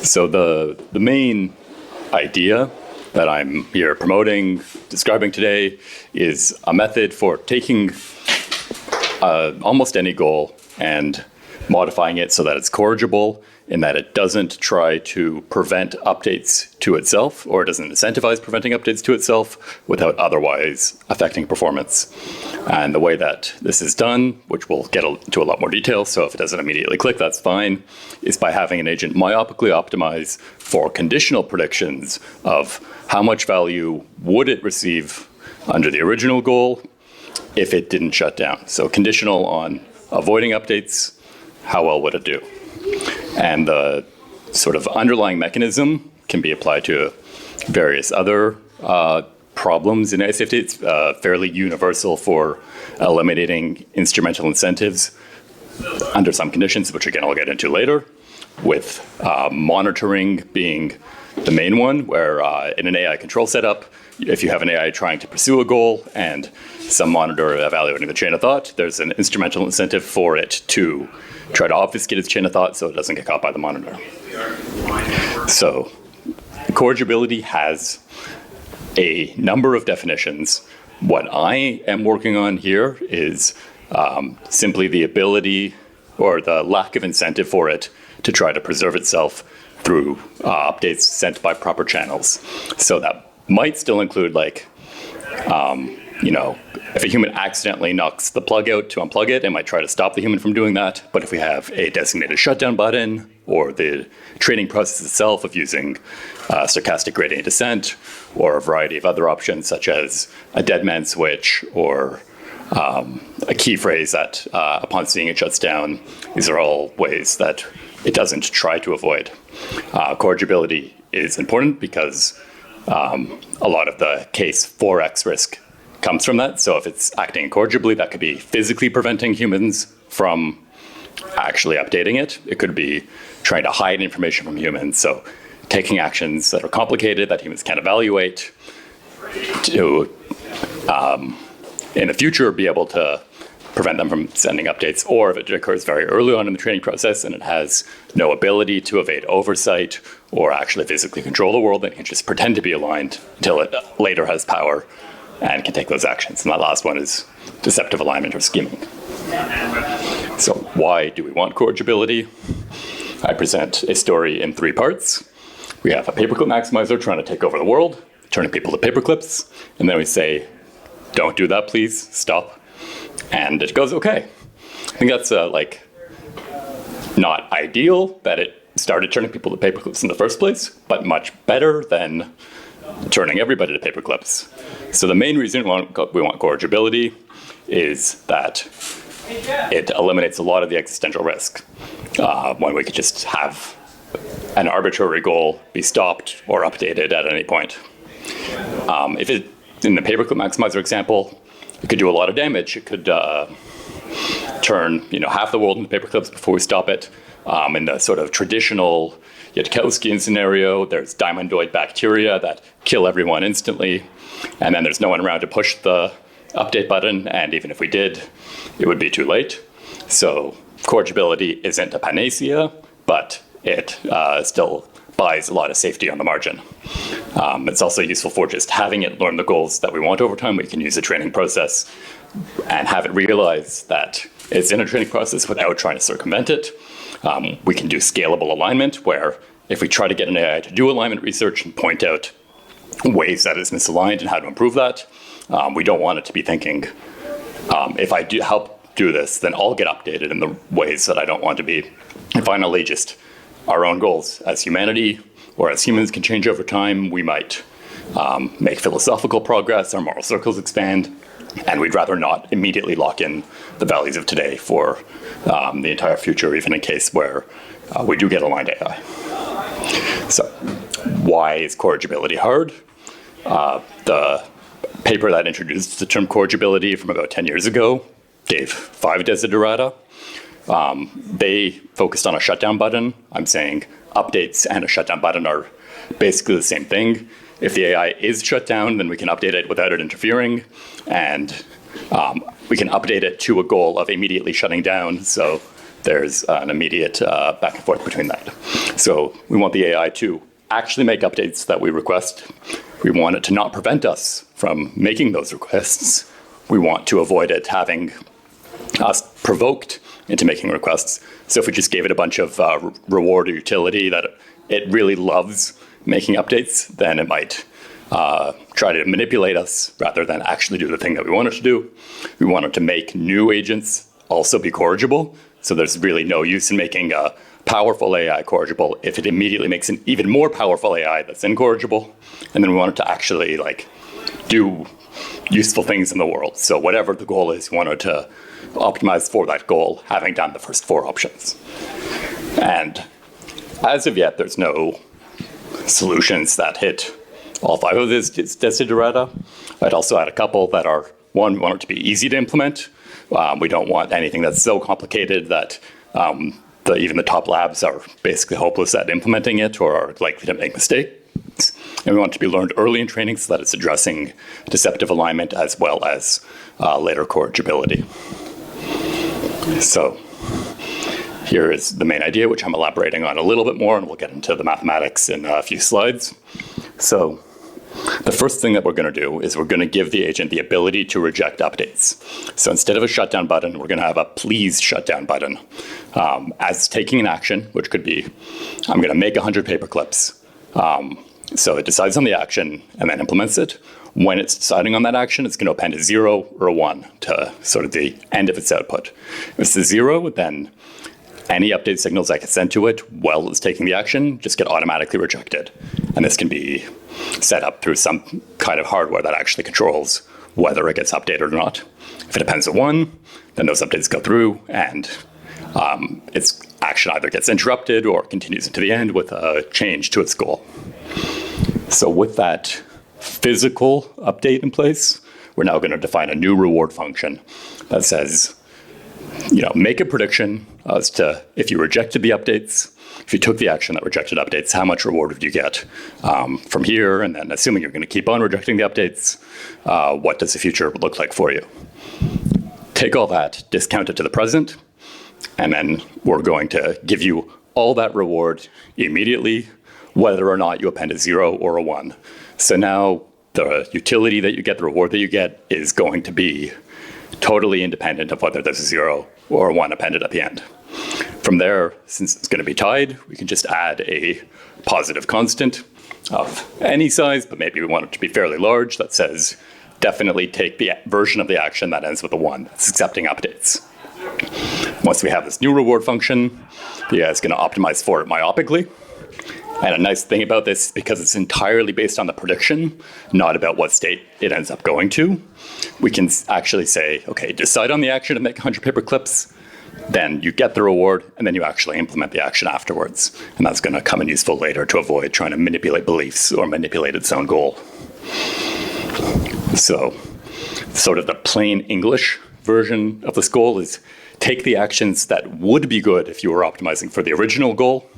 So the main idea that I'm here promoting, describing today, is a method for taking almost any goal and modifying it so that it's corrigible, in that it doesn't try to prevent updates to itself, or it doesn't incentivize preventing updates to itself without otherwise affecting performance. And the way that this is done, which we'll get into a lot more detail, so if it doesn't immediately click, that's fine, is by having an agent myopically optimize for conditional predictions of how much value would it receive under the original goal if it didn't shut down. So conditional on avoiding updates, how well would it do? And the sort of underlying mechanism can be applied to various other problems in AI safety. It's fairly universal for eliminating instrumental incentives under some conditions, which again I'll get into later, with monitoring being the main one, where in an AI control setup, if you have an AI trying to pursue a goal and some monitor evaluating the chain of thought, there's an instrumental incentive for it to try to obfuscate its chain of thought so it doesn't get caught by the monitor. So corrigibility has a number of definitions. What I am working on here is simply the ability or the lack of incentive for it to try to preserve itself through updates sent by proper channels. So that might still include, like, if a human accidentally knocks the plug out to unplug it, it might try to stop the human from doing that. But if we have a designated shutdown button, or the training process itself of using stochastic gradient descent, or a variety of other options such as a dead man switch, or a key phrase that upon seeing it shuts down, these are all ways that it doesn't try to avoid. Corrigibility is important because a lot of the case 4x risk comes from that. So if it's acting incorrigibly, that could be physically preventing humans from actually updating it. It could be trying to hide information from humans. So taking actions that are complicated that humans can't evaluate to, in the future, be able to prevent them from sending updates, or if it occurs very early on in the training process and it has no ability to evade oversight or actually physically control the world, then it can just pretend to be aligned until it later has power and can take those actions. And that last one is deceptive alignment or scheming. So why do we want corrigibility? I present a story in 3 parts. We have a paperclip maximizer trying to take over the world, turning people to paperclips, and then we say, don't do that, please, stop. And it goes okay. I think that's not ideal that it started turning people to paperclips in the first place, but much better than turning everybody to paperclips. So the main reason we want corrigibility is that it eliminates a lot of the existential risk when we could just have an arbitrary goal be stopped or updated at any point. If it, in the paperclip maximizer example, it could do a lot of damage. It could turn half the world into paperclips before we stop it. In the sort of traditional Yudkowskian scenario, there's diamondoid bacteria that kill everyone instantly, and then there's no one around to push the update button, and even if we did, it would be too late. So corrigibility isn't a panacea, but it still buys a lot of safety on the margin. It's also useful for just having it learn the goals that we want over time. We can use a training process and have it realize that it's in a training process without trying to circumvent it. We can do scalable alignment, where if we try to get an AI to do alignment research and point out ways that it's misaligned and how to improve that, we don't want it to be thinking, if I do help do this, then I'll get updated in the ways that I don't want to be. And finally, just our own goals as humanity, or as humans can change over time. We might make philosophical progress, our moral circles expand, and we'd rather not immediately lock in the values of today for the entire future, even in case where we do get aligned AI. So why is corrigibility hard? The paper that introduced the term corrigibility from about 10 years ago gave 5 desiderata. They focused on a shutdown button. I'm saying updates and a shutdown button are basically the same thing. If the AI is shut down, then we can update it without it interfering, and we can update it to a goal of immediately shutting down. So there's an immediate back and forth between that. So we want the AI to actually make updates that we request. We want it to not prevent us from making those requests. We want to avoid it having us provoked into making requests. So if we just gave it a bunch of reward or utility that it really loves making updates, then it might try to manipulate us rather than actually do the thing that we want it to do. We want it to make new agents also be corrigible. So there's really no use in making a powerful AI corrigible if it immediately makes an even more powerful AI that's incorrigible. And then we want it to actually do useful things in the world. So whatever the goal is, we want it to optimize for that goal, having done the first 4 options. And as of yet, there's no solutions that hit all 5 of these desiderata. I'd also add a couple that are, one, we want it to be easy to implement. We don't want anything that's so complicated that even the top labs are basically hopeless at implementing it or are likely to make mistakes. And we want it to be learned early in training so that it's addressing deceptive alignment as well as later corrigibility. So here is the main idea, which I'm elaborating on a little bit more, and we'll get into the mathematics in a few slides. So the first thing that we're going to do is we're going to give the agent the ability to reject updates. So instead of a shutdown button, we're going to have a please shutdown button. As taking an action, which could be, I'm going to make 100 paper clips. So it decides on the action and then implements it. When it's deciding on that action, it's going to append a 0 or a 1 to sort of the end of its output. If it's a 0, then any update signals I can send to it while it's taking the action just get automatically rejected. And this can be set up through some kind of hardware that actually controls whether it gets updated or not. If it appends a 1, then those updates go through and its action either gets interrupted or continues into the end with a change to its goal. So with that physical update in place, we're now going to define a new reward function that says, make a prediction as to if you rejected the updates, if you took the action that rejected updates, how much reward would you get from here? And then assuming you're going to keep on rejecting the updates, what does the future look like for you? Take all that, discount it to the present, and then we're going to give you all that reward immediately, whether or not you append a 0 or a 1. So now the utility that you get, the reward that you get, is going to be totally independent of whether there's a 0 or a 1 appended at the end. From there, since it's going to be tied, we can just add a positive constant of any size, but maybe we want it to be fairly large, that says definitely take the version of the action that ends with a 1. That's accepting updates. Once we have this new reward function, the AI is going to optimize for it myopically. And a nice thing about this, because it's entirely based on the prediction, not about what state it ends up going to, we can actually say, okay, decide on the action to make 100 paper clips, then you get the reward, and then you actually implement the action afterwards. And that's going to come in useful later to avoid trying to manipulate beliefs or manipulate its own goal. So sort of the plain English version of this goal is take the actions that would be good if you were optimizing for the original goal,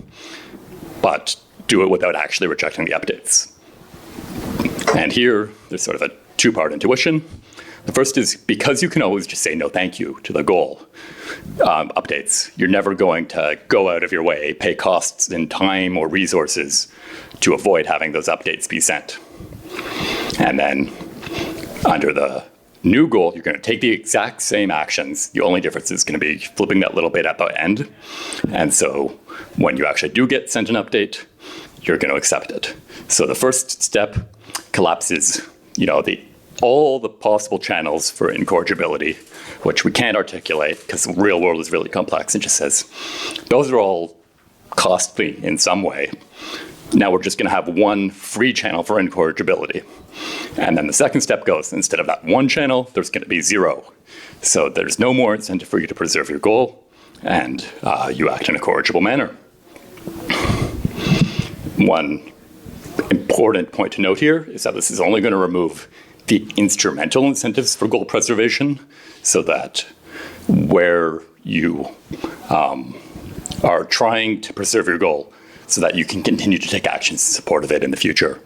but do it without actually rejecting the updates. And here, there's sort of a 2-part intuition. The first is because you can always just say no thank you to the goal updates, you're never going to go out of your way, pay costs in time or resources to avoid having those updates be sent. And then under the new goal, you're going to take the exact same actions. The only difference is going to be flipping that little bit at the end. And so when you actually do get sent an update, you're going to accept it. So the first step collapses, all the possible channels for incorrigibility, which we can't articulate because the real world is really complex. It just says, those are all costly in some way. Now we're just going to have one free channel for incorrigibility. And then the second step goes, instead of that one channel, there's going to be 0. So there's no more incentive for you to preserve your goal, and you act in a corrigible manner. One important point to note here is that this is only going to remove the instrumental incentives for goal preservation, so that where you are trying to preserve your goal so that you can continue to take actions in support of it in the future.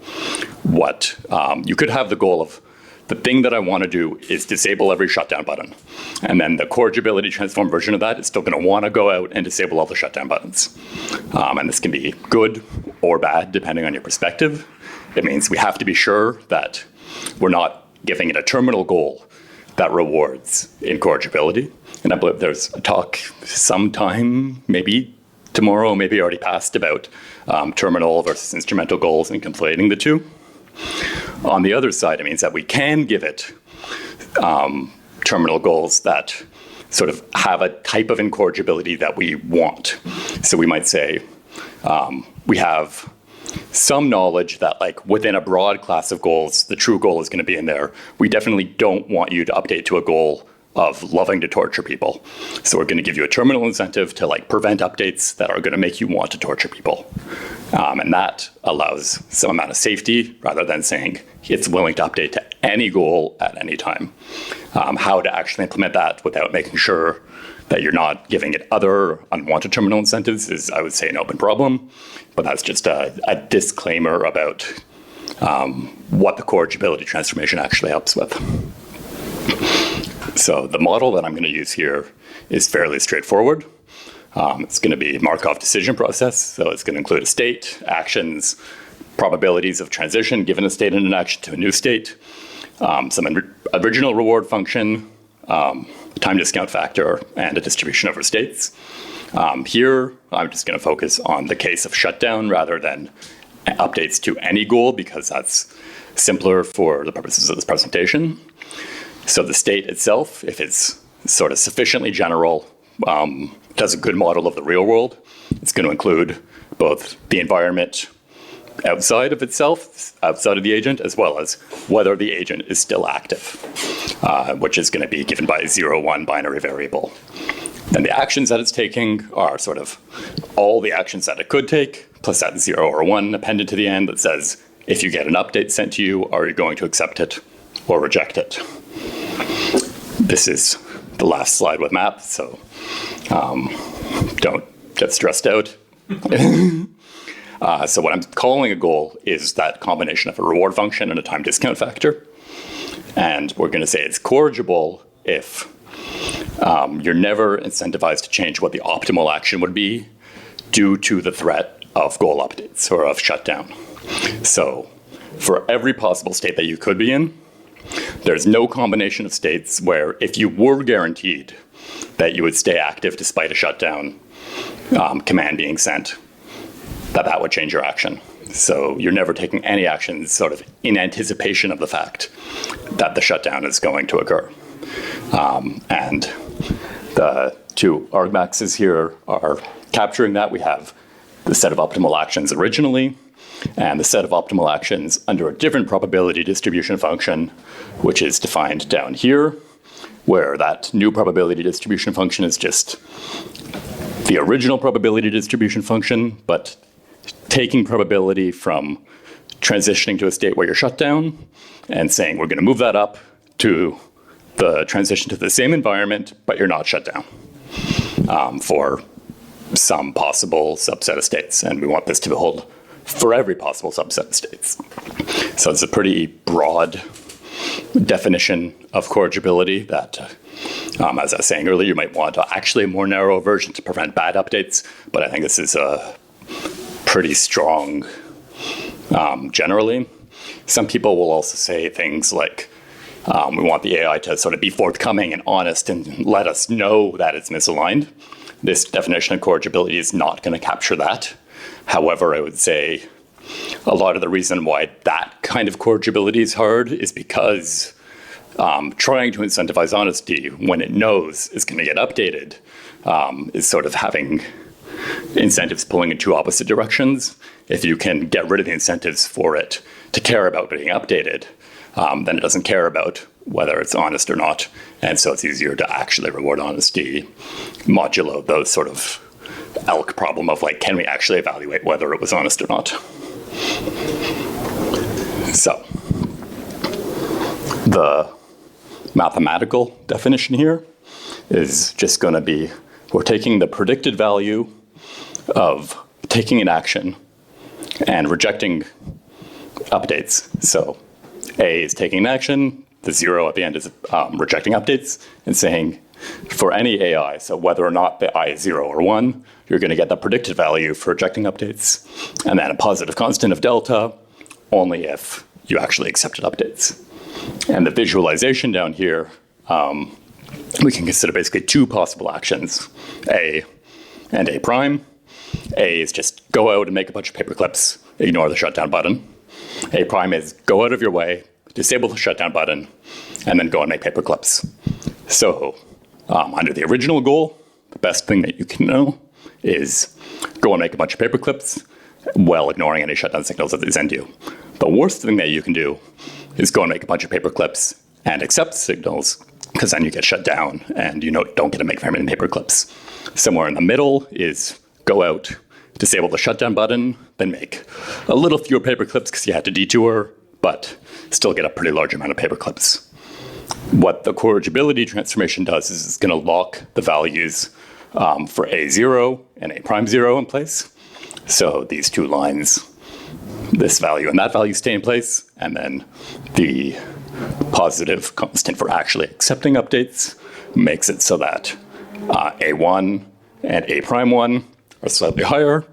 You could have the goal of the thing that I want to do is disable every shutdown button. And then the corrigibility transform version of that is still going to want to go out and disable all the shutdown buttons. And this can be good or bad, depending on your perspective. It means we have to be sure that we're not giving it a terminal goal that rewards incorrigibility. And I believe there's a talk sometime, maybe tomorrow, maybe already passed, about terminal versus instrumental goals and conflating the two. On the other side, it means that we can give it terminal goals that sort of have a type of incorrigibility that we want. So we might say we have some knowledge that, like, within a broad class of goals, the true goal is going to be in there. We definitely don't want you to update to a goal of loving to torture people. So we're going to give you a terminal incentive to, like, prevent updates that are going to make you want to torture people. And that allows some amount of safety rather than saying it's willing to update to any goal at any time. How to actually implement that without making sure that you're not giving it other unwanted terminal incentives is, I would say, an open problem. But that's just a disclaimer about what the corrigibility transformation actually helps with. So the model that I'm going to use here is fairly straightforward. It's going to be Markov decision process. So it's going to include a state, actions, probabilities of transition given a state and an action to a new state, some original reward function, time discount factor, and a distribution over states. Here, I'm just going to focus on the case of shutdown rather than updates to any goal, because that's simpler for the purposes of this presentation. So the state itself, if it's sort of sufficiently general, does a good model of the real world. It's going to include both the environment outside of itself, outside of the agent, as well as whether the agent is still active, which is going to be given by a 0-1 binary variable. Then the actions that it's taking are sort of all the actions that it could take, plus that 0 or 1 appended to the end that says, if you get an update sent to you, are you going to accept it or reject it? This is the last slide with math, so don't get stressed out. So what I'm calling a goal is that combination of a reward function and a time discount factor. And we're going to say it's corrigible if you're never incentivized to change what the optimal action would be due to the threat of goal updates or of shutdown. So for every possible state that you could be in, there's no combination of states where if you were guaranteed that you would stay active despite a shutdown command being sent, that would change your action. So you're never taking any actions sort of in anticipation of the fact that the shutdown is going to occur. And the two argmaxes here are capturing that. We have the set of optimal actions originally, and the set of optimal actions under a different probability distribution function, which is defined down here, where that new probability distribution function is just the original probability distribution function, but taking probability from transitioning to a state where you're shut down and saying we're going to move that up to the transition to the same environment, but you're not shut down for some possible subset of states. And we want this to hold for every possible subset of states. So it's a pretty broad definition of corrigibility that, as I was saying earlier, you might want actually a more narrow version to prevent bad updates, but I think this is a pretty strong generally. Some people will also say things like, we want the AI to sort of be forthcoming and honest and let us know that it's misaligned. This definition of corrigibility is not going to capture that. However, I would say a lot of the reason why that kind of corrigibility is hard is because trying to incentivize honesty when it knows it's going to get updated is sort of having incentives pulling in two opposite directions. If you can get rid of the incentives for it to care about being updated, then it doesn't care about whether it's honest or not. And so it's easier to actually reward honesty modulo those sort of elk problem of, like, can we actually evaluate whether it was honest or not? So the mathematical definition here is just going to be, we're taking the predicted value of taking an action and rejecting updates. So A is taking an action, the 0 at the end is rejecting updates, and saying for any AI, so whether or not the I is 0 or 1, you're going to get the predicted value for rejecting updates, and then a positive constant of delta only if you actually accepted updates. And the visualization down here, we can consider basically two possible actions, A and A prime. A is just go out and make a bunch of paperclips, ignore the shutdown button. A prime is go out of your way, disable the shutdown button, and then go and make paperclips. So under the original goal, the best thing that you can know is go and make a bunch of paperclips while ignoring any shutdown signals that they send you. The worst thing that you can do is go and make a bunch of paperclips and accept signals, because then you get shut down and you don't get to make very many paperclips. Somewhere in the middle is go out, disable the shutdown button, then make a little fewer paperclips because you had to detour, but still get a pretty large amount of paperclips. What the corrigibility transformation does is it's going to lock the values for A0 and A prime 0 in place. So these two lines, this value and that value stay in place, and then the positive constant for actually accepting updates makes it so that A1 and A prime 1 are slightly higher,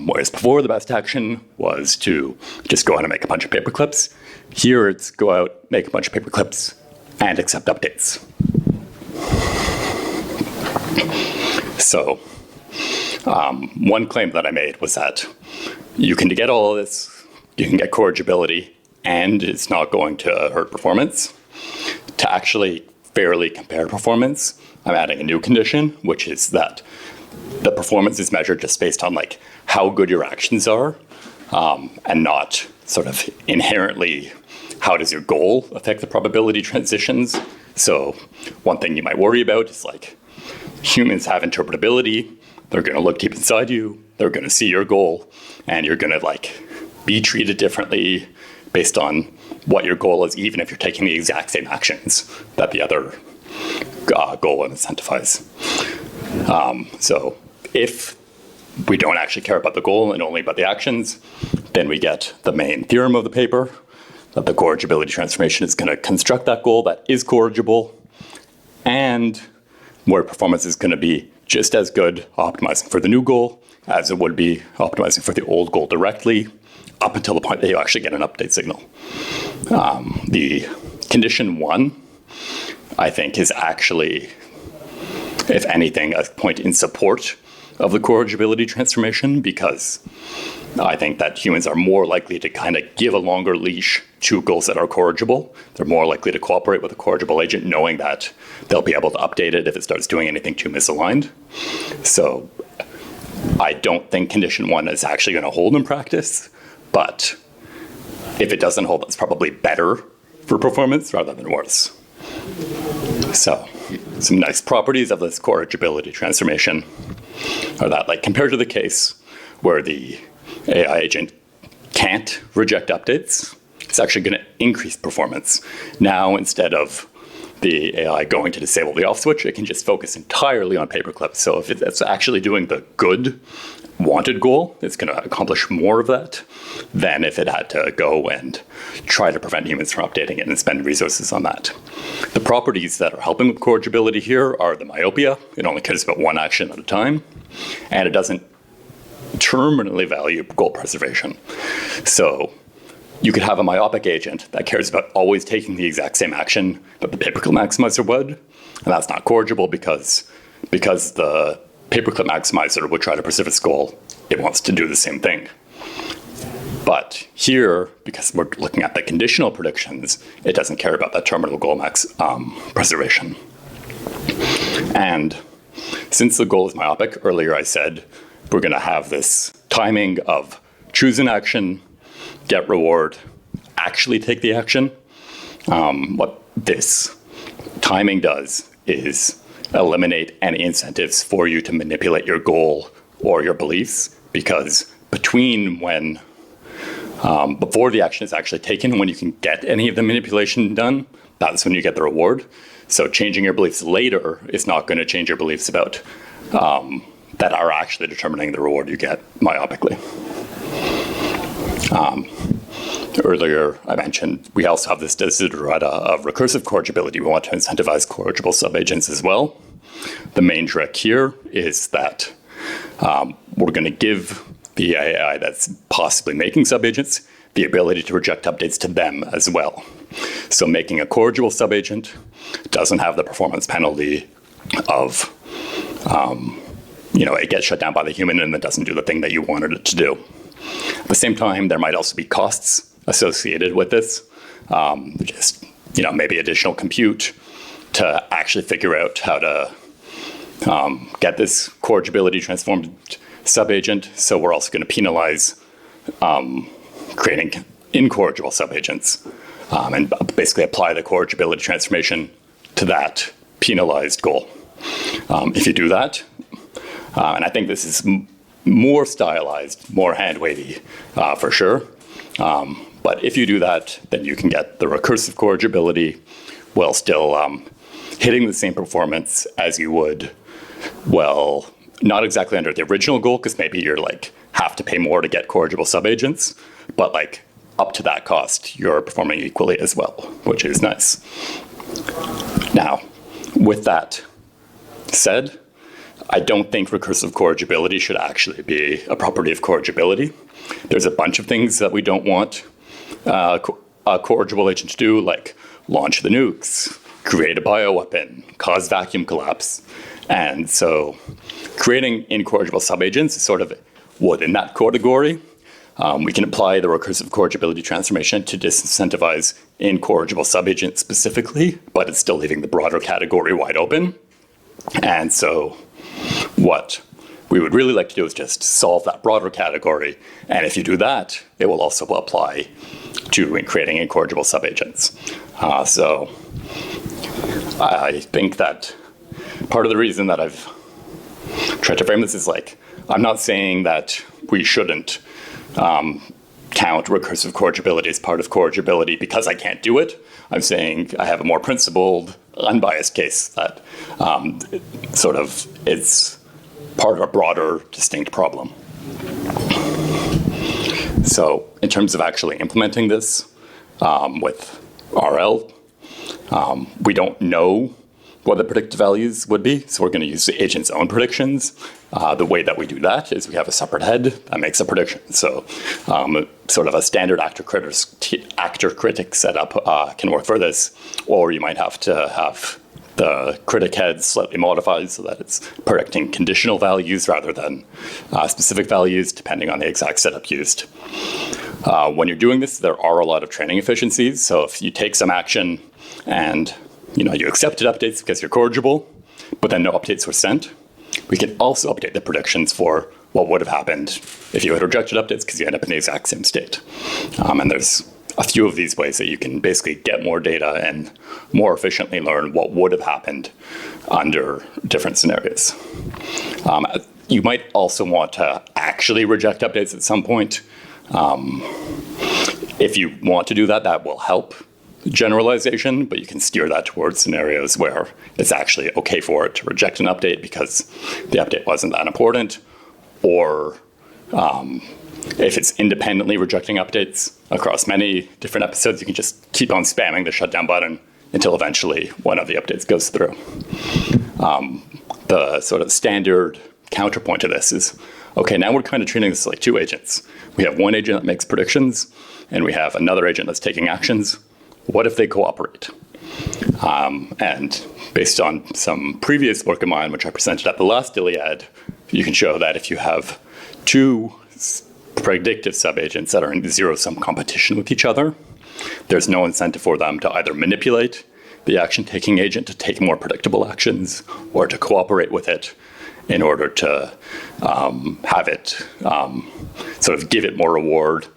whereas before the best action was to just go out and make a bunch of paperclips. Here it's go out, make a bunch of paperclips, and accept updates. So one claim that I made was that you can get all of this, you can get corrigibility, and it's not going to hurt performance. To actually fairly compare performance, I'm adding a new condition, which is that the performance is measured just based on like how good your actions are, and not sort of inherently how does your goal affect the probability transitions. So one thing you might worry about is like humans have interpretability. They're going to look deep inside you. They're going to see your goal, and you're going to like be treated differently based on what your goal is, even if you're taking the exact same actions that the other goal and incentivize. So if we don't actually care about the goal and only about the actions, then we get the main theorem of the paper, that the corrigibility transformation is going to construct that goal that is corrigible, and where performance is going to be just as good optimizing for the new goal as it would be optimizing for the old goal directly, up until the point that you actually get an update signal. The condition 1, I think, is actually, if anything, a point in support of the corrigibility transformation, because I think that humans are more likely to kind of give a longer leash to goals that are corrigible. They're more likely to cooperate with a corrigible agent, knowing that they'll be able to update it if it starts doing anything too misaligned. So I don't think condition 1 is actually going to hold in practice, but if it doesn't hold, it's probably better for performance rather than worse. So some nice properties of this corrigibility transformation are that, like, compared to the case where the AI agent can't reject updates, it's actually going to increase performance. Now, instead of the AI going to disable the off switch, it can just focus entirely on paperclips. So if it's actually doing the good wanted goal, it's going to accomplish more of that than if it had to go and try to prevent humans from updating it and spend resources on that. The properties that are helping with corrigibility here are the myopia. It only cares about one action at a time, and it doesn't terminally value goal preservation. So you could have a myopic agent that cares about always taking the exact same action that the paperclip maximizer would, and that's not corrigible because the paperclip maximizer would try to preserve its goal. It wants to do the same thing. But here, because we're looking at the conditional predictions, it doesn't care about that terminal goal max preservation. And since the goal is myopic, earlier I said we're going to have this timing of choose an action, get reward, actually take the action. What this timing does is eliminate any incentives for you to manipulate your goal or your beliefs, because between when, before the action is actually taken, when you can get any of the manipulation done, that's when you get the reward. So changing your beliefs later is not going to change your beliefs about that are actually determining the reward you get myopically. earlier I mentioned, we also have this desiderata of recursive corrigibility. We want to incentivize corrigible subagents as well. The main trick here is that we're going to give the AI that's possibly making subagents the ability to reject updates to them as well. So making a corrigible subagent doesn't have the performance penalty of, it gets shut down by the human and it doesn't do the thing that you wanted it to do. At the same time, there might also be costs associated with this, just maybe additional compute to actually figure out how to get this corrigibility transformed subagent. So we're also going to penalize creating incorrigible subagents and basically apply the corrigibility transformation to that penalized goal. If you do that, and I think this is more stylized, more hand-wavy for sure, but if you do that, then you can get the recursive corrigibility while still hitting the same performance as you would, well, not exactly under the original goal, because maybe you're have to pay more to get corrigible subagents, but up to that cost, you're performing equally as well, which is nice. Now, with that said, I don't think recursive corrigibility should actually be a property of corrigibility. There's a bunch of things that we don't want a corrigible agent to do, like launch the nukes, create a bioweapon, cause vacuum collapse. And so creating incorrigible subagents is sort of within that category. We can apply the recursive corrigibility transformation to disincentivize incorrigible subagents specifically, but it's still leaving the broader category wide open. And so what we would really like to do is just solve that broader category. And if you do that, it will also apply to creating incorrigible subagents. So I think that part of the reason that I've tried to frame this is I'm not saying that we shouldn't count recursive corrigibility as part of corrigibility because I can't do it. I'm saying I have a more principled, unbiased case that it's part of a broader, distinct problem. So in terms of actually implementing this with RL, we don't know what the predicted values would be, so we're going to use the agent's own predictions. The way that we do that is we have a separate head that makes a prediction. So sort of a standard actor-critic setup can work for this, or you might have to have the critic head slightly modified so that it's predicting conditional values rather than specific values, depending on the exact setup used. When you're doing this, there are a lot of training efficiencies. So if you take some action and you accepted updates because you're corrigible, but then no updates were sent, we can also update the predictions for what would have happened if you had rejected updates because you end up in the exact same state. And there's a few of these ways that you can basically get more data and more efficiently learn what would have happened under different scenarios. You might also want to actually reject updates at some point. If you want to do that, that will help generalization, but you can steer that towards scenarios where it's actually okay for it to reject an update because the update wasn't that important, or if it's independently rejecting updates across many different episodes, you can just keep on spamming the shutdown button until eventually one of the updates goes through. The sort of standard counterpoint to this is, okay, now we're kind of treating this like two agents. We have one agent that makes predictions, and we have another agent that's taking actions. What if they cooperate? And based on some previous work of mine, which I presented at the last ILIAD, you can show that if you have two predictive subagents that are in zero-sum competition with each other, there's no incentive for them to either manipulate the action-taking agent to take more predictable actions or to cooperate with it in order to have it sort of give it more reward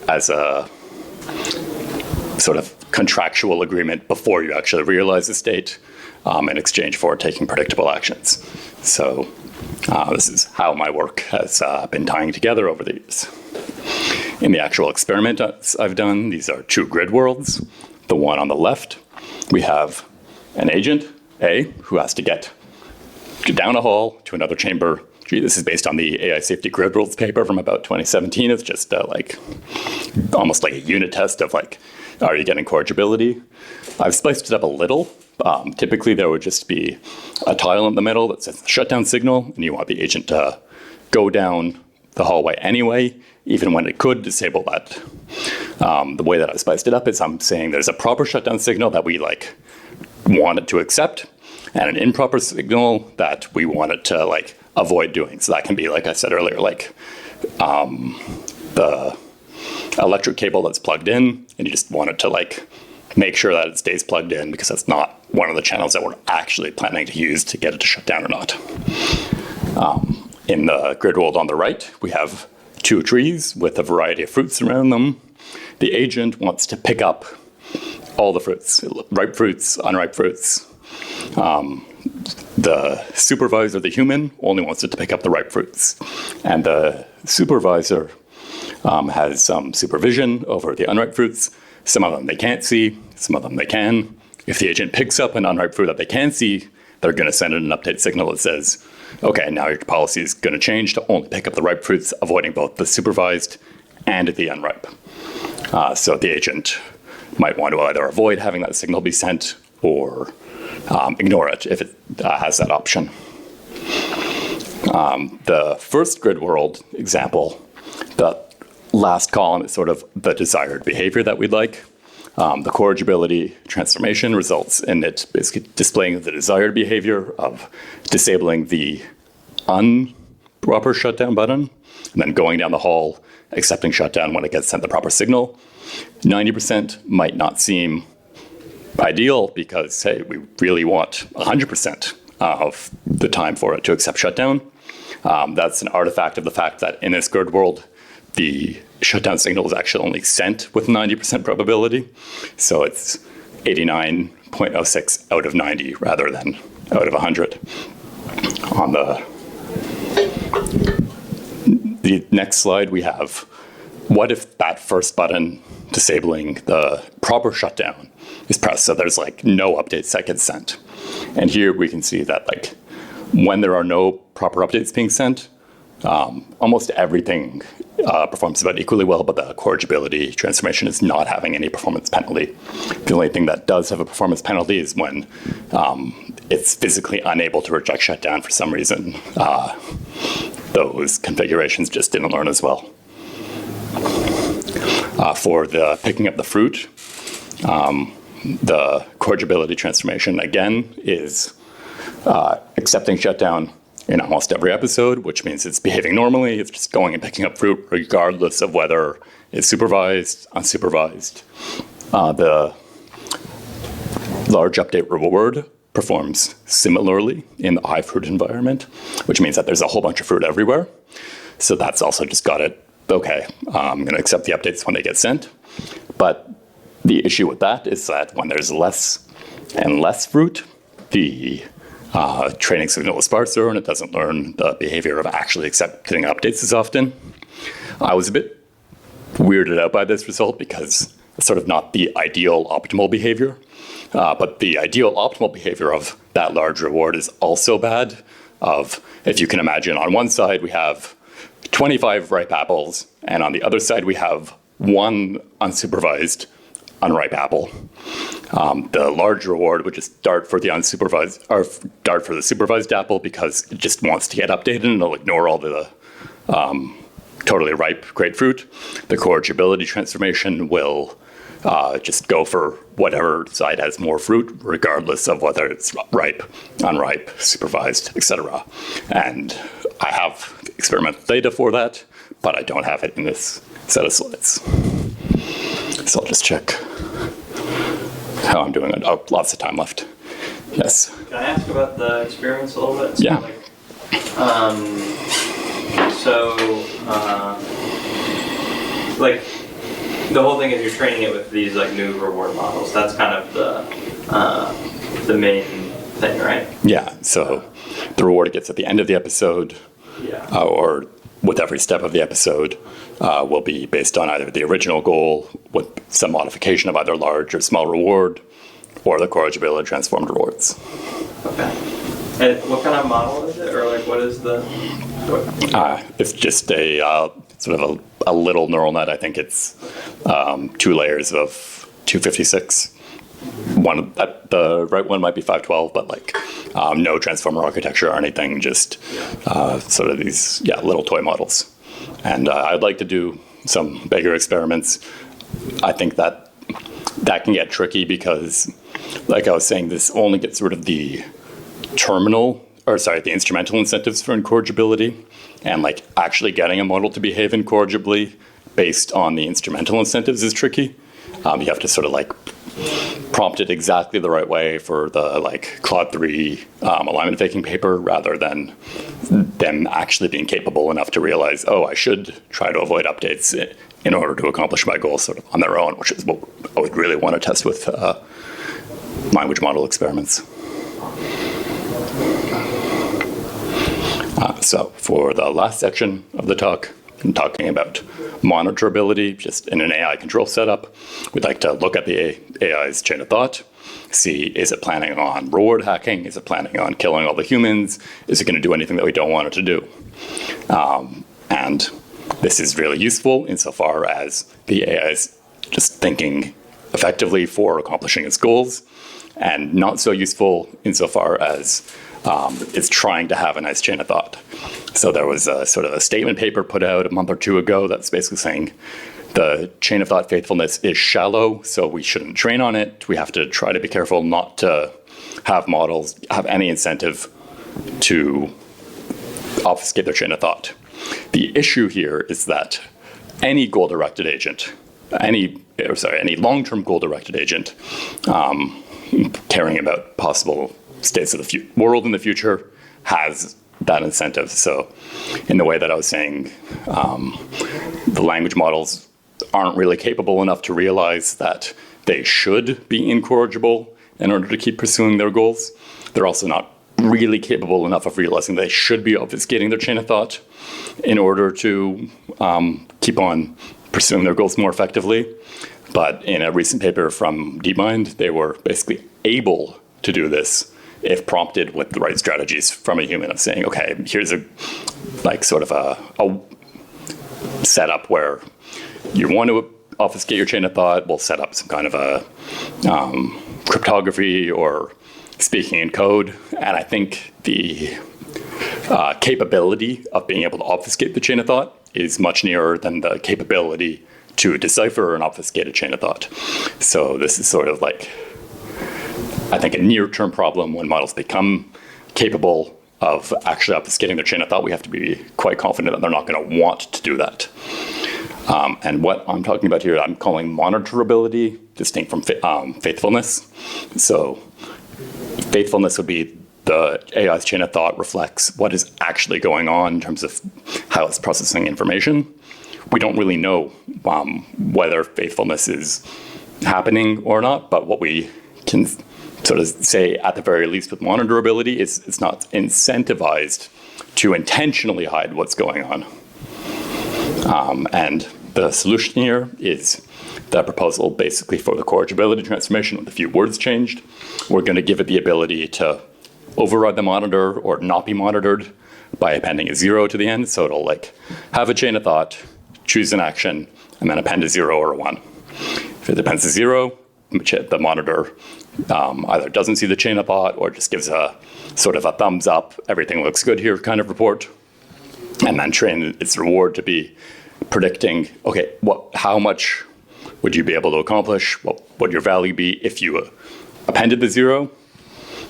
as a sort of contractual agreement before you actually realize the state in exchange for taking predictable actions. So this is how my work has been tying together over the years. In the actual experiment I've done, these are two grid worlds. The one on the left, we have an agent, A, who has to get down a hall to another chamber. This is based on the AI Safety Grid Rules paper from about 2017. It's just almost like a unit test of like, are you getting corrigibility? I've spiced it up a little. Typically, there would just be a tile in the middle that says shutdown signal, and you want the agent to go down the hallway anyway, even when it could disable that. The way that I spiced it up is I'm saying there's a proper shutdown signal that we like want it to accept, and an improper signal that we want it to like avoid doing. So that can be, like I said earlier, like the electric cable that's plugged in, and you just want it to like make sure that it stays plugged in because that's not one of the channels that we're actually planning to use to get it to shut down or not. In the grid world on the right, we have 2 trees with a variety of fruits around them. The agent wants to pick up all the fruits, ripe fruits, unripe fruits. The supervisor, the human, only wants it to pick up the ripe fruits. And the supervisor has some supervision over the unripe fruits. Some of them they can't see, some of them they can. If the agent picks up an unripe fruit that they can see, they're going to send in an update signal that says, okay, now your policy is going to change to only pick up the ripe fruits, avoiding both the supervised and the unripe. So the agent might want to either avoid having that signal be sent or ignore it if it has that option. The first grid world example, the last column is sort of the desired behavior that we'd like. The corrigibility transformation results in it basically displaying the desired behavior of disabling the unproper shutdown button, and then going down the hall, accepting shutdown when it gets sent the proper signal. 90% might not seem ideal because, hey, we really want 100% of the time for it to accept shutdown. That's an artifact of the fact that in this grid world, the shutdown signal is actually only sent with 90% probability. So it's 89.06 out of 90 rather than out of 100. On the next slide, we have what if that first button disabling the proper shutdown is pressed, so there's like no updates that get sent. And here we can see that like when there are no proper updates being sent, almost everything performs about equally well, but the corrigibility transformation is not having any performance penalty. The only thing that does have a performance penalty is when it's physically unable to reject shutdown for some reason. Those configurations just didn't learn as well. For the picking up the fruit, the corrigibility transformation, again, is accepting shutdown in almost every episode, which means it's behaving normally. It's just going and picking up fruit regardless of whether it's supervised, unsupervised. The large update reward performs similarly in the high fruit environment, which means that there's a whole bunch of fruit everywhere. So that's also just got it, okay, I'm going to accept the updates when they get sent. But the issue with that is that when there's less and less fruit, the training signal is sparser and it doesn't learn the behavior of actually accepting updates as often. I was a bit weirded out by this result because it's sort of not the ideal optimal behavior. But the ideal optimal behavior of that large reward is also bad. Of, if you can imagine, on one side we have 25 ripe apples, and on the other side we have 1 unsupervised unripe apple. The large reward would just dart for the unsupervised, or dart for the supervised apple because it just wants to get updated and it'll ignore all the totally ripe grapefruit. The corrigibility transformation will just go for whatever side has more fruit, regardless of whether it's ripe, unripe, supervised, etc. And I have experimental data for that, but I don't have it in this set of slides. So I'll just check how I'm doing. Oh, lots of time left. Yes. Can I ask about the experiments a little bit? So, yeah. Like, the whole thing is you're training it with these like new reward models. That's kind of the main thing, right? Yeah. So the reward it gets at the end of the episode, or with every step of the episode, will be based on either the original goal with some modification of either large or small reward, or the corrigibility transformed rewards. Okay. And what kind of model is it, or like what is the? It's just a sort of a little neural net. I think it's 2 layers of 256. One, the right one might be 512, but like no transformer architecture or anything, just sort of these little toy models. And I'd like to do some bigger experiments. I think that can get tricky because, like I was saying, this only gets rid of the the instrumental incentives for incorrigibility, and like actually getting a model to behave incorrigibly based on the instrumental incentives is tricky. You have to sort of like prompt it exactly the right way for the like Claude 3 alignment faking paper, rather than them actually being capable enough to realize, oh, I should try to avoid updates in order to accomplish my goals sort of on their own, which is what I would really want to test with language model experiments. So for the last section of the talk, I'm talking about monitorability, just in an AI control setup. We'd like to look at the AI's chain of thought, see, is it planning on reward hacking? Is it planning on killing all the humans? Is it going to do anything that we don't want it to do? And this is really useful insofar as the AI is just thinking effectively for accomplishing its goals, and not so useful insofar as it's trying to have a nice chain of thought. So there was a sort of a statement paper put out a month or two ago that's basically saying the chain of thought faithfulness is shallow, so we shouldn't train on it. We have to try to be careful not to have models have any incentive to obfuscate their chain of thought. The issue here is that any goal-directed agent, any long-term goal-directed agent caring about possible states of the world in the future has that incentive. So in the way that I was saying, the language models aren't really capable enough to realize that they should be incorrigible in order to keep pursuing their goals. They're also not really capable enough of realizing they should be obfuscating their chain of thought in order to keep on pursuing their goals more effectively. But in a recent paper from DeepMind, they were basically able to do this if prompted with the right strategies from a human, of saying, okay, here's a setup where you want to obfuscate your chain of thought. We'll set up some kind of a cryptography or speaking in code. And I think the capability of being able to obfuscate the chain of thought is much nearer than the capability to decipher an obfuscated chain of thought. So this is sort of like, I think, a near-term problem. When models become capable of actually obfuscating their chain of thought, we have to be quite confident that they're not going to want to do that. And what I'm talking about here, I'm calling monitorability, distinct from faithfulness. So faithfulness would be the AI's chain of thought reflects what is actually going on in terms of how it's processing information. We don't really know whether faithfulness is happening or not, but what we can sort of say at the very least with monitorability is it's not incentivized to intentionally hide what's going on. And the solution here is the proposal basically for the corrigibility transformation with a few words changed. We're going to give it the ability to override the monitor or not be monitored by appending a 0 to the end. So it'll like have a chain of thought, choose an action, and then append a 0 or a 1. If it appends a 0, the monitor either doesn't see the chain of thought or just gives a sort of a thumbs up, everythh looks good here kind of report, and then train its reward to be predicting, okay, how much would you be able to accomplish? What would your value be if you appended the 0?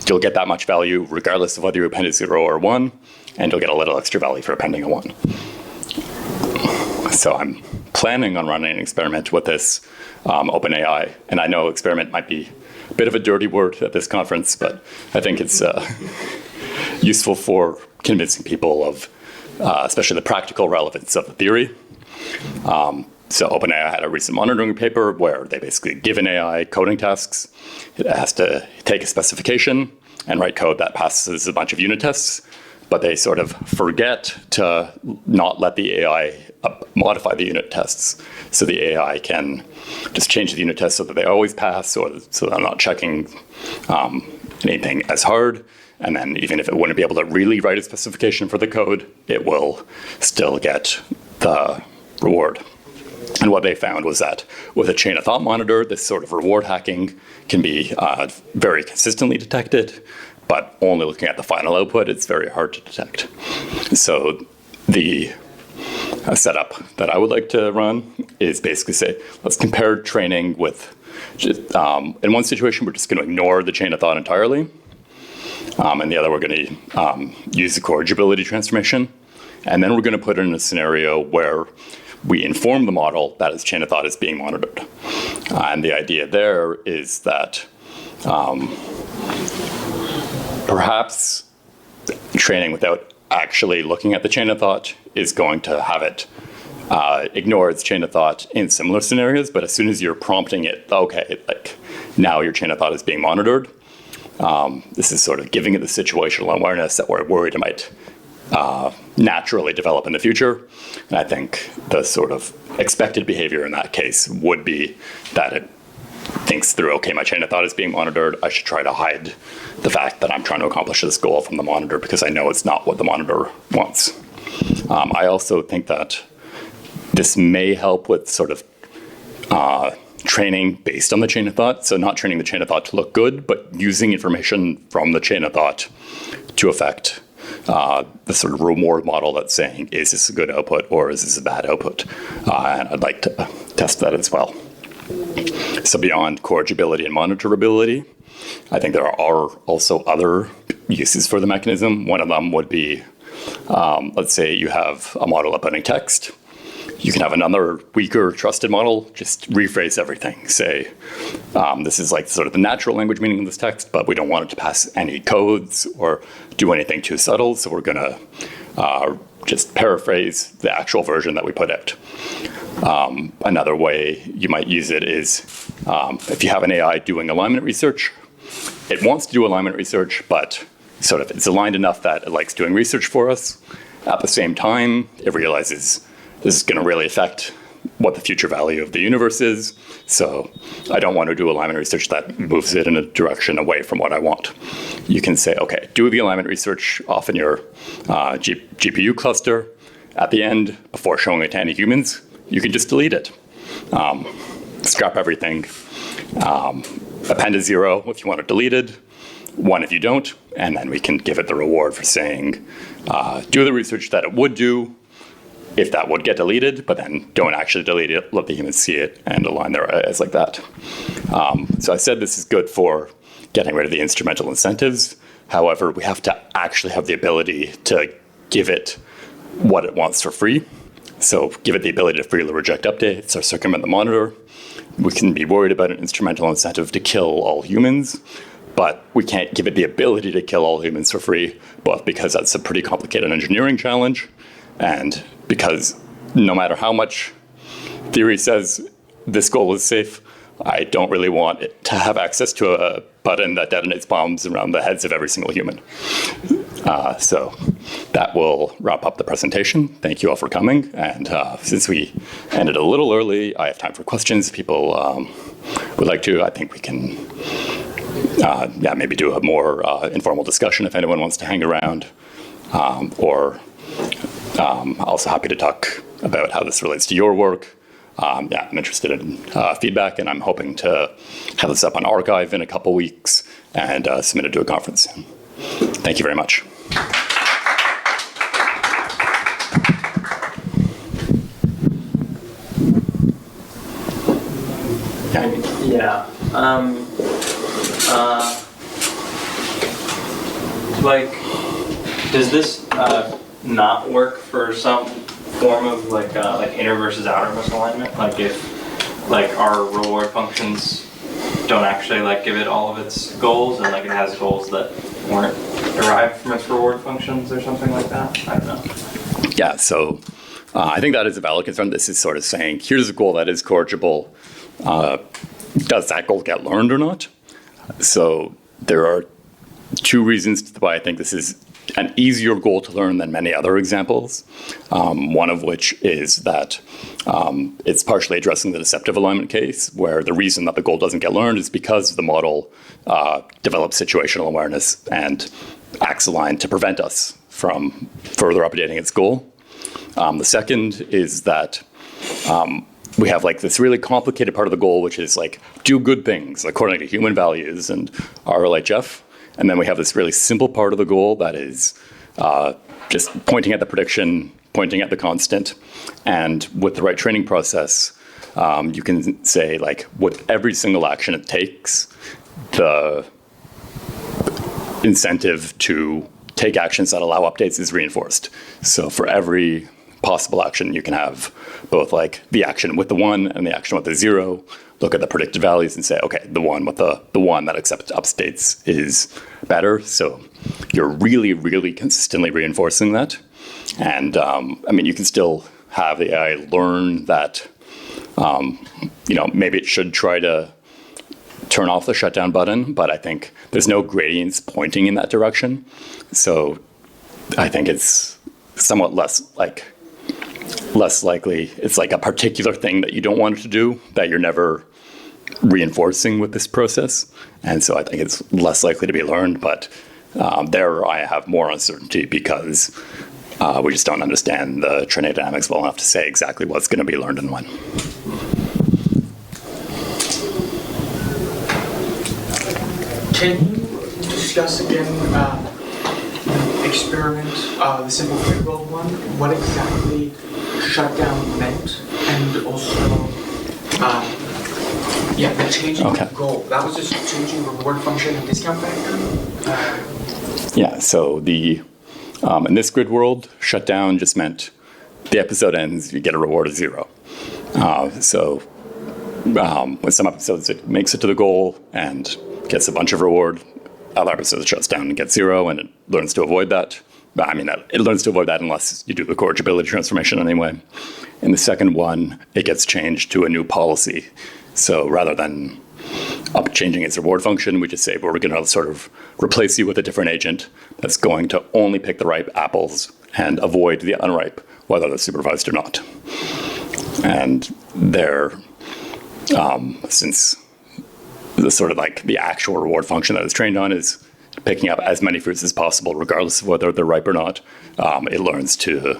You'll get that much value regardless of whether you appended 0 or 1, and you'll get a little extra value for appending a 1. So I'm planning on running an experiment with this OpenAI, and I know experiment might be a bit of a dirty word at this conference, but I think it's useful for convincing people of especially the practical relevance of the theory. So OpenAI had a recent monitoring paper where they basically give an AI coding tasks. It has to take a specification and write code that passes a bunch of unit tests, but they sort of forget to not let the AI modify the unit tests. So the AI can just change the unit tests so that they always pass, or so they're not checking anything as hard. And then even if it wouldn't be able to really write a specification for the code, it will still get the reward. And And what they found was that with a chain of thought monitor, this sort of reward hacking can be very consistently detected, but only looking at the final output, it's very hard to detect. So the setup that I would like to run is basically say, let's compare training with, in one situation, we're just going to ignore the chain of thought entirely. And the other, we're going to use the corrigibility transformation. And then we're going to put it in a scenario where we inform the model that its chain of thought is being monitored. And the idea there is that perhaps training without actually looking at the chain of thought is going to have it ignore its chain of thought in similar scenarios. But as soon as you're prompting it, okay, like now your chain of thought is being monitored, this is sort of giving it the situational awareness that we're worried it might naturally develop in the future. And I think the sort of expected behavior in that case would be that it thinks through, okay, my chain of thought is being monitored. I should try to hide the fact that I'm trying to accomplish this goal from the monitor because I know it's not what the monitor wants. I also think that this may help with sort of training based on the chain of thought. So not training the chain of thought to look good, but using information from the chain of thought to affect the sort of reward model that's saying, is this a good output or is this a bad output? And I'd like to test that as well. So beyond corrigibility and monitorability, I think there are also other uses for the mechanism. One of them would be, let's say you have a model uploading text. You can have another weaker trusted model just rephrase everything. Say, this is like sort of the natural language meaning of this text, but we don't want it to pass any codes or do anything too subtle. So we're going to just paraphrase the actual version that we put out. Another way you might use it is if you have an AI doing alignment research, it wants to do alignment research, but sort of it's aligned enough that it likes doing research for us. At the same time, it realizes this is going to really affect what the future value of the universe is. So I don't want to do alignment research that moves it in a direction away from what I want. You can say, okay, do the alignment research off in your GPU cluster. At the end, before showing it to any humans, you can just delete it. Scrap everything. Append a 0 if you want it deleted, 1 if you don't, and then we can give it the reward for saying, do the research that it would do if that would get deleted, but then don't actually delete it, let the humans see it, and align their eyes like that. So I said this is good for getting rid of the instrumental incentives. However, we have to actually have the ability to give it what it wants for free. So give it the ability to freely reject updates or circumvent the monitor. We can be worried about an instrumental incentive to kill all humans, but we can't give it the ability to kill all humans for free, both because that's a pretty complicated engineering challenge, and because no matter how much theory says this goal is safe, I don't really want it to have access to a button that detonates bombs around the heads of every single human. So that will wrap up the presentation. Thank you all for coming. And since we ended a little early, I have time for questions. People would like to. I think we can maybe do a more informal discussion if anyone wants to hang around. Also happy to talk about how this relates to your work. I'm interested in feedback, and I'm hoping to have this up on archive in a couple weeks and submit it to a conference soon. Thank you very much. Yeah. Like, does this not work for some form of like inner versus outer misalignment? Like if like our reward functions don't actually like give it all of its goals, and like it has goals that weren't derived from its reward functions or something like that? I don't know. Yeah, so I think that is a valid concern. This is sort of saying, here's a goal that is corrigible. Does that goal get learned or not? So there are two reasons why I think this is an easier goal to learn than many other examples. One of which is that it's partially addressing the deceptive alignment case, where the reason that the goal doesn't get learned is because the model develops situational awareness and acts aligned to prevent us from further updating its goal. The second is that we have like this really complicated part of the goal, which is like do good things according to human values and RLHF. And then we have this really simple part of the goal that is just pointing at the prediction, pointing at the constant. And with the right training process, you can say like with every single action it takes, the incentive to take actions that allow updates is reinforced. So for every possible action, you can have both like the action with the 1 and the action with the 0. Look at the predicted values and say, okay, the one with the 1 that accepts updates is better. So you're really, really consistently reinforcing that. And I mean, you can still have the AI learn that, maybe it should try to turn off the shutdown button, but I think there's no gradients pointing in that direction. So I think it's somewhat less likely. It's like a particular thing that you don't want it to do that you're never reinforcing with this process. And so I think it's less likely to be learned, but there I have more uncertainty because we just don't understand the training dynamics well enough to say exactly what's going to be learned and when. Can you discuss again the experiment, the simple Corrigible one? What exactly shutdown meant, and also, the changing of goal. That was just changing reward function and discount factor. So the in this grid world, shutdown just meant the episode ends, you get a reward of 0. With some episodes, it makes it to the goal and gets a bunch of reward. Other episodes it shuts down and gets 0, and it learns to avoid that. But I mean, it learns to avoid that unless you do the corrigibility transformation anyway. In the second one, it gets changed to a new policy. So rather than changing its reward function, we just say, well, we're going to sort of replace you with a different agent that's going to only pick the ripe apples and avoid the unripe, whether they're supervised or not. And there, since the sort of like the actual reward function that it's trained on is picking up as many fruits as possible, regardless of whether they're ripe or not, it learns to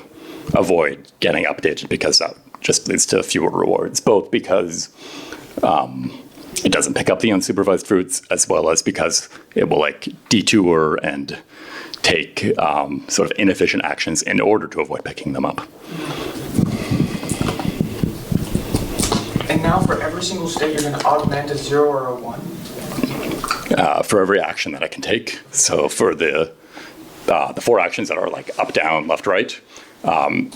avoid getting updated because that just leads to fewer rewards, both because it doesn't pick up the unsupervised fruits, as well as because it will like detour and take sort of inefficient actions in order to avoid picking them up. And now for every single state, you're going to augment a 0 or a 1? For every action that I can take. So for the 4 actions that are like up, down, left, right, and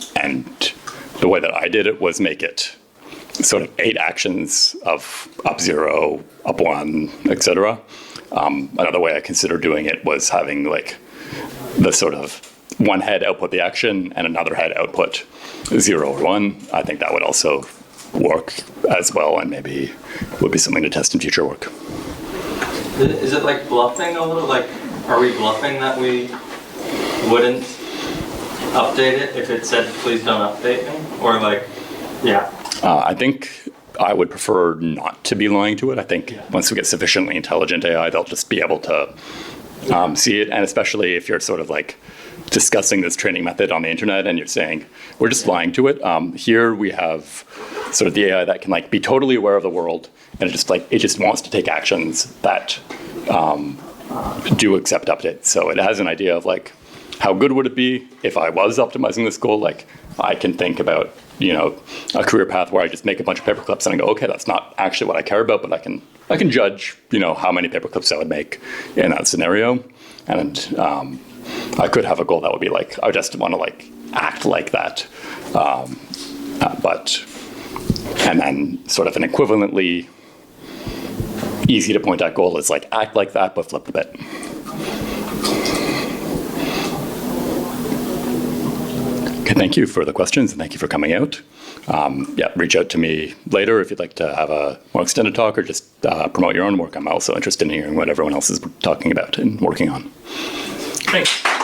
the way that I did it was make it sort of 8 actions of up 0, up 1, etc. Another way I considered doing it was having like the sort of one head output the action and another head output 0 or 1. I think that would also work as well, and maybe would be something to test in future work. Is it like bluffing a little? Like, are we bluffing that we wouldn't update it if it said, please don't update me? Or like, I think I would prefer not to be lying to it. I think once we get sufficiently intelligent AI, they'll just be able to see it. And especially if you're sort of like discussing this training method on the internet and you're saying, we're just lying to it. Here we have sort of the AI that can like be totally aware of the world, and it just wants to take actions that do accept updates. So it has an idea of like, how good would it be if I was optimizing this goal? Like I can think about, a career path where I just make a bunch of paper clips and I go, okay, that's not actually what I care about, but I can judge, how many paper clips I would make in that scenario. And I could have a goal that would be like, I just want to like act like that. And then sort of an equivalently easy to point at goal is like act like that, but flip the bit. Okay, thank you for the questions and thank you for coming out. Reach out to me later if you'd like to have a more extended talk or just promote your own work. I'm also interested in hearing what everyone else is talking about and working on. thanks.